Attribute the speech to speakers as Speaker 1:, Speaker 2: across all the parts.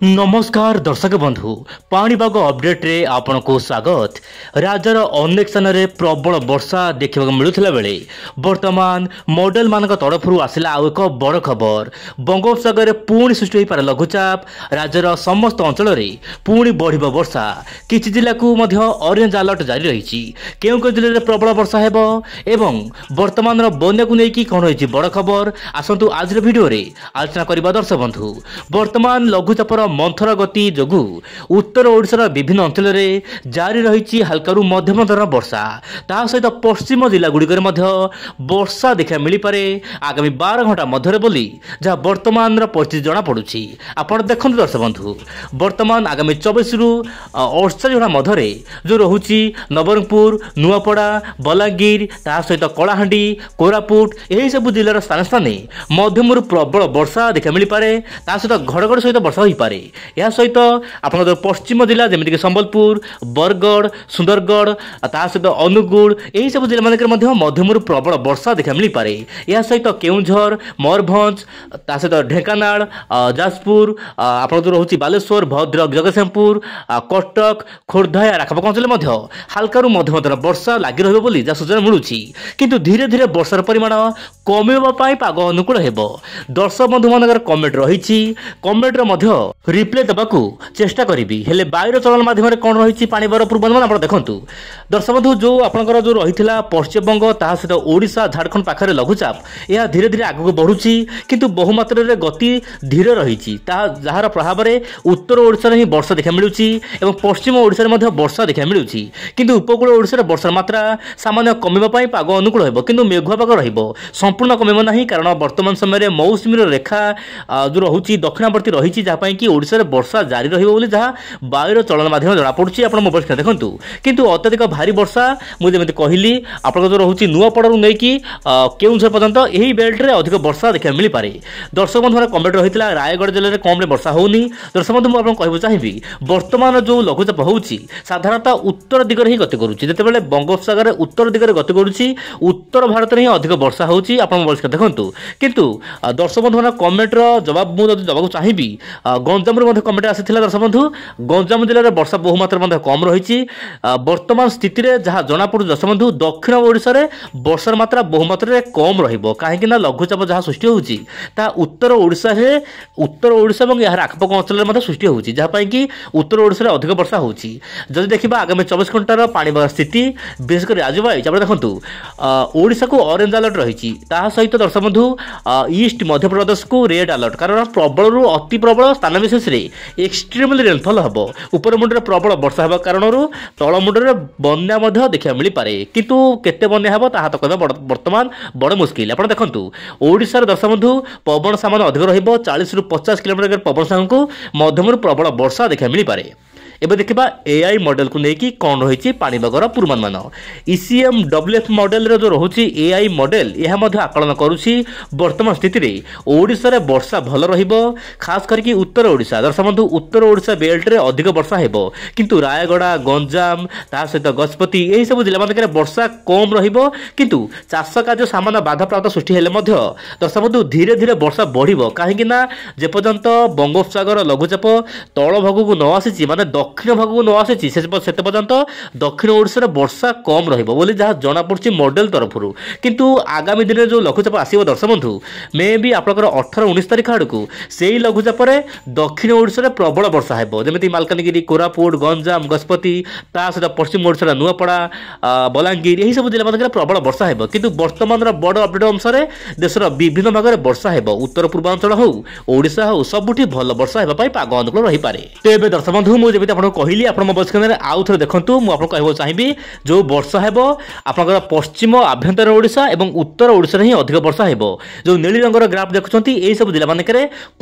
Speaker 1: नमस्कार दर्शक बंधु पाणीपाग अपडेट रे आपण को स्वागत। राज्यर अनेक स्थान में प्रबल वर्षा देखा मिलूला बेले वर्तमान मॉडल मान तरफ आसला आउ एक बड़ खबर। बंगोपसागर पुणी सृष्टि हो पारे लघुचाप। राज्यर समस्त अंचल में पुणी बढ़ वर्षा। किसी जिला को ऑरेंज अलर्ट जारी रही। केउ जिले में प्रबल वर्षा हेबो एवं वर्तमान बन्या को लेकिन कौन रही बड़ खबर आसतु आज भिडियो आलोचना करबा। दर्शक बंधु वर्तमान लघुचापर मंथर गति जोगु उत्तर ओडिशार विभिन्न अंचल में जारी रही हल्कारु मध्यम धरण वर्षा। ता सहित पश्चिम जिला गुड़िकर वर्षा देखा मिल पारे आगामी 12 घंटा मध्य बोली जहाँ वर्तमान परिस्थिति जना पड़ुछि। आपण देखंतु दर्शक बंधु वर्तमान आगामी 24 रु 48 घंटा मध्य जो रोची नवरंगपुर नुआपड़ा बलांगीर ता सहित कलाहांडी कोरापुट यही सब जिलार स्थान स्थान मध्यम प्रबल वर्षा देखा मिल पारे। ता सहित घड़घड़ सहित वर्षा हो पारे। या सहित आपन पश्चिम जिला जमीक संबलपुर बरगढ़ सुंदरगढ़ ता सहित अनुगुल यही सब जिला मानक मध्यम प्रबल वर्षा देखा मिल पारे। या सहित केउंझर मयूरभंज ता सहित ढेंकानाल जाजपुर आपन जो रोची बालेश्वर भद्रक जगतसिंहपुर कटक खोर्धा या आखपाख अंचल हल्कारु मध्यम धरण वर्षा लगी रहिबो बोली जा सूचना मिलुछि। किंतु धीरे धीरे वर्षार परिमाण कमेबा पाई पाग अनुकूल हेबो। दर्शक बंधु मानकर कमेंट रही कमेंट रिप्ले देवाकू चेष्टा करी हेले वायुर चलन माध्यम कौन रही पाणीपाग पूर्वानुमान आप देखु। दर्शक बंधु जो आपंकर जो रही पश्चिमबंग ता सहित ओडिशा झारखंड पाखे लघुचाप यह धीरे धीरे आगक बढ़ुची किंतु बहुमात्रा गति धीरे रही जार प्रभाव में उत्तर ओडिशा ही वर्षा देखा मिलूँ और पश्चिम ओडिशा वर्षा देखा मिलूँ किंतु उपकूल ओडिशा वर्षार मात्रा सामान्य कमिबा पाग अनुकूल हो किंतु मेघुआ पाग संपूर्ण कमिब ना कारण वर्तमान समय मौसुमी रेखा जो रोचे दक्षिणावर्ती रही जहाँ कि ओडिशा वर्षा जारी रही जहाँ वायुर चलन माध्यम जना पड़ुछि। आप मोबाइल स्क्रीन देखु किंतु अत्यधिक भारी वर्षा मुझे कहली आप जो रोचे नुआपड़ा नहीं केउंझर पर्यंत यही बेल्ट में अधिक वर्षा देखा मिल पारे। दर्शक बंधु कमेंट रही रायगढ़ जिले में कम वर्षा होनी। दर्शक बंधु मुझे कहूँ चाहिए वर्तमान जो लघुचाप होची साधारणतः उत्तर दिगरे ही गति करुच्ची जितेबाला बंगोपसागर उत्तर दिगरे गति करुच्ची उत्तर भारत में ही अधिक वर्षा होची। आप मोबाइल स्क्रीन देखु किंतु दर्शक बंधु कमेंटर जवाब मुझे देवाक चाहिए गंजाम कमेंट आसाला। दर्शक बंधु गंजाम जिले में वर्षा बहुमात्रा कम रही वर्तमान स्थिति में जहाँ जनापड़। दर्शक बंधु दक्षिण ओडिशा रे वर्षार मात्रा बहुमात्रा कम रहिबो कहीं लघुचाप जहाँ सृष्टि होउची ता उत्तर ओडिशा और यार आखपाख अंचल में सृष्टि होउची जहाँ कि उत्तर ओडिशा रे अधिक वर्षा होउची। जदि देखिबा आगामी 24 घंटार पाणीपाग स्थिति विशेषकर आज वाइज आप देखु ओडिशा को ऑरेंज अलर्ट रही सहित दर्शक बंधु ईस्ट मध्य प्रदेश को रेड अलर्ट कारण प्रबल रु अति प्रबल स्थान विशेष एक्सट्रीमली रेनफल हम उपर मुंडे प्रबल वर्षा होगा कारण तल मुंडे बन्या देखा मिल पारे किंतु केते बन्या हम ता तो कहना वर्तमान बड़ मुस्किल। आप देखु ओडिशार दर्शक बंधु पवन सामान अधिक रहिबो 40 रु 50 किलोमीटर पवन सामान को मध्यम प्रबल वर्षा देखा मिल पारे। एबे देखिबा एआई मॉडल को लेकिन कौन रही पाणीपागर पूर्वानुमान। ईसीएम डब्ल्यूएफ मॉडल रे जो रोची एआई मॉडल यह आकलन करुच्ची वर्तमान स्थिति रे ओडिशा रे वर्षा भल रहिबो खास करके उत्तर ओडिशा। दर्शक बंधु उत्तर ओडिशा बेल्ट रे अधिक वर्षा हेबो किंतु रायगड़ा गंजाम ता सहित गजपति यही सब जिला मानक वर्षा कम रहिबो किंतु चाष कार्य सामान्य बाधा प्राप्त सृष्टि हेले मध्य दर्शक बंधु धीरे धीरे वर्षा बढ़िबो कहीं जेपर्यंत बंगोपसागर लघुचाप तल भाग को न आसी माने दक्षिण भाग को न आसी से पर्यंत दक्षिण ओडिशा वर्षा कम रहिबो बोली जहाँ जना पड़ुछि मॉडल तरफ किंतु आगामी दिन जो लघुचाप आसीबो दर्शक बंधु मे भी आपनकर 18-19 तारिख आड़कू से लघुचाप दक्षिण ओडिशा प्रबल वर्षा हेबो जेमिति मालकानगिरी कोरापुट गंजाम गजपति ता सहित पश्चिम ओडिशा नुआपड़ा बलांगीर यही सब जिला मानक प्रबल वर्षा हेबो किंतु वर्तमान बड़ अपडेट अनुसार देशर विभिन्न भाग में वर्षा हेबो उत्तर पूर्वांचल हो ओडिशा हो सबुठी भल वर्षा हेबा पाई पाग अनुकूल रही पारे। तो एबे दर्शक बंधु मु जेमिति आपन कहली आप मोबाइल स्क्रीन आउ थे देखु मुझे कहना चाहिए जो वर्षा हेबो आपनकर पश्चिम आभ्यंतर ओडिशा और उत्तर ओडिशा ही अधिक वर्षा हेबो। जो नीली रंगर ग्राफ देखुंत यही सब जिला मानक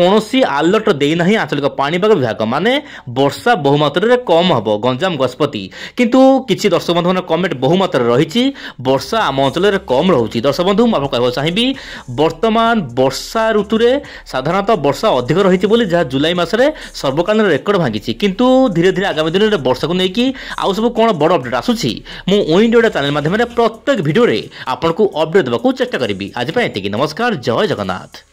Speaker 1: कौन अलर्ट देना आंचलिक पाणीपाग विभाग माने वर्षा बहुमात्रा कम हम गंजाम गजपति किंतु किसी दर्शक बंधु मैंने कमेंट बहुमात्रा रही वर्षा आम अंचल कम रोचे। दर्शक बंधु मुझे कहना चाहिए वर्तमान वर्षा ऋतु में साधारणतः वर्षा अधिक रही जहाँ जुलाई मसरे सर्वकालीन रेकर्ड भांगी किंतु धीरे धीरे आगामी दिन में वर्षा को लेकिन आउ सब कौन बड़ अपडेट आसूसी मु इंडिया चैनल माध्यम प्रत्येक भिडियो आपको अपडेट देवाक चेष्टा करी। आज एतिकी नमस्कार जय जगन्नाथ।